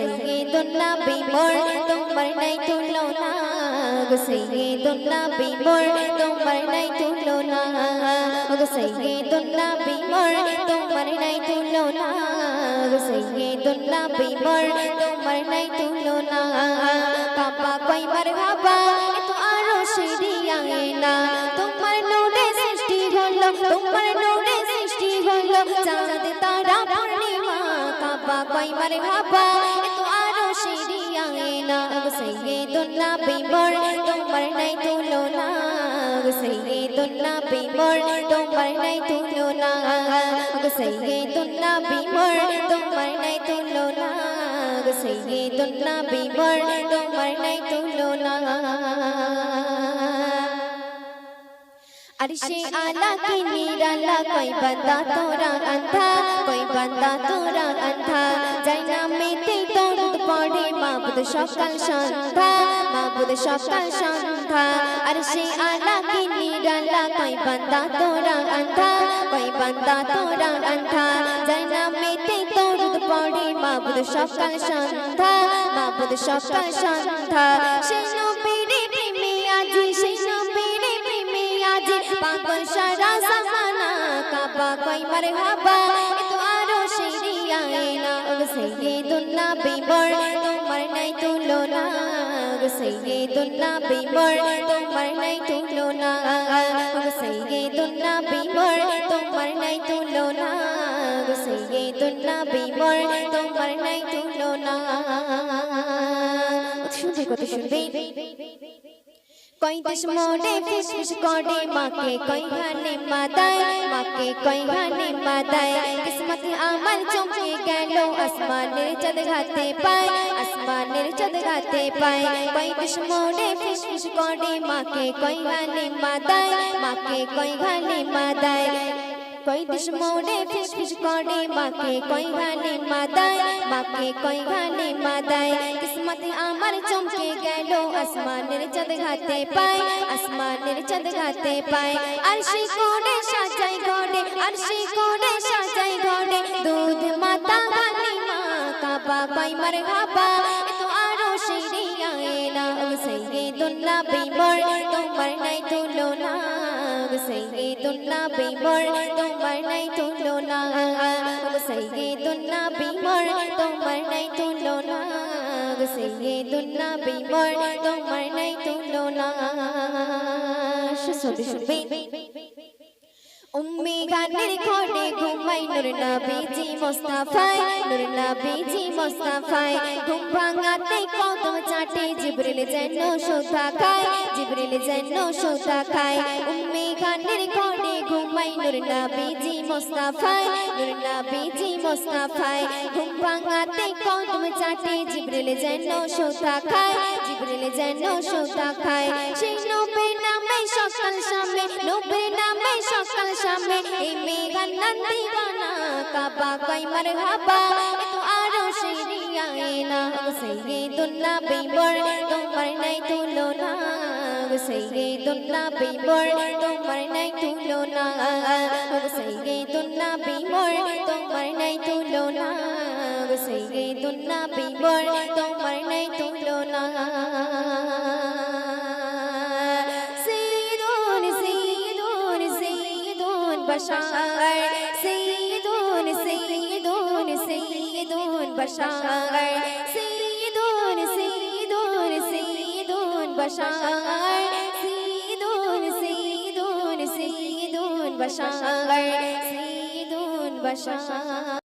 সৈয়দুন নবী মোর তোমার নাই তুলনা গো সৈয়দুন নবী মোর তোমার নাই তুলনা গো সৈয়দুন নবী মোর তোমার নাই তুলনা গো সৈয়দুন নবী মোর তোমার নাই তুলনা কাবা কই মারহাবা এত আরো শিরিয়ায় না তোমার নূরে সৃষ্টি হলো তোমার নূরে সৃষ্টি হলো চাঁদ তারা পূর্ণিমা কাবা কই মারহাবা এত আরো শিরিয়ায় না গো সৈয়দুন নবী মোর তোমার নাই তুলনা গো সৈয়দুন নবী মোর তোমার নাই তুলনা গো সৈয়দুন নবী মোর তোমার নাই তুলনা গো সৈয়দুন নবী মোর তোমার নাই তুলনা अर्शे आला की निराला कोई बंदा तोरा अंधा कोई बंदा तोरा अंधा जाइना मेते तोरुद पड़े माबुद सकाल सन्धा माबुद सकाल सन्धा अर्शे आला की निराला कोई बंदा तोरा अंधा कोई बंदा तोरा अंधा जाइना मेते तोरुद पड़े माबुद सकाल सन्धा माबुद सकाल सन्धा शेनो पीरे प्रेमे आजी शेनो पीरे प्रेमे आजी पागल सारा ज़माना काबा कोई मरहबा तो आरो शिरियाए ना गो सैयदुन नबी मोर तुम्हार नहीं तुलना गो सैयदुन नबी मोर तुम्हार नहीं तुलना गो सैयदुन नबी मोर तुम्हार नहीं तुलना गो सैयदुन नबी मोर तुम्हार नहीं तुलना শুনবে কত শুনবে कोई देश मोड़े फिश फिश कोड़े माके कोई घाने मादाए माके कोई घाने मादाए किस्मत आमल चमके गैलो आसमान चद घाते पाए आसमान चद घाते पाए कोई देश मोड़े फिश फिश कोड़े माके कोई घाने मादाए माके कोई घाने मादाए कोई देश मोड़े फिश फिश कोड़े माके कोई घाने मादाए माके कोई घाने मादाए किस्मत आमर चमके गैलो आसमानेर चाँद घाते पाए आसमानेर चाँद घाते पाए अर्शी कोड़े साजाई घोड़े अर्शी कोड़े साजाई घोड़े दूध माता वाली माँ काबा कोई मरहबा तो आरो शिरियाए ना सैयदुन नबी मोर तुम्हार नहीं तुलना सैयदुन नबी मोर तुम्हार नहीं तुलना सैयदुन नबी मोर तुम्हार नहीं तुलना सैयदुन नबी मोर तुम्हार नहीं तुलना শুনবে उम्मी गानेर खोड़े घुमाई नूर नबीजी मुस्ताफाय घुम भांगाते कदम चाटे जिब्रिल जेनो सोता खाए उम्मी गानेर खोड़े घुमाई नूर नबीजी मुस्ताफाय घुम भांगाते कदम चाटे जिब्रिल जेनो सोता खाए সেই নবীর নামে সকাল শামে নবীর নামে সকাল শামে এই মেঘান্নার দিওয়ানা কাবা কই মারহাবা তো আরো শিরিয়ায়ে না সৈয়দুন নবী মোর তোমার নাই তুলনা সৈয়দুন নবী মোর তোমার নাই তুলনা সৈয়দুন নবী মোর তোমার নাই তুলনা সৈয়দুন নবী মোর তোমার নাই তুলনা बशार सैयदुन बशार सैयदुन बशार सैयदुन बशार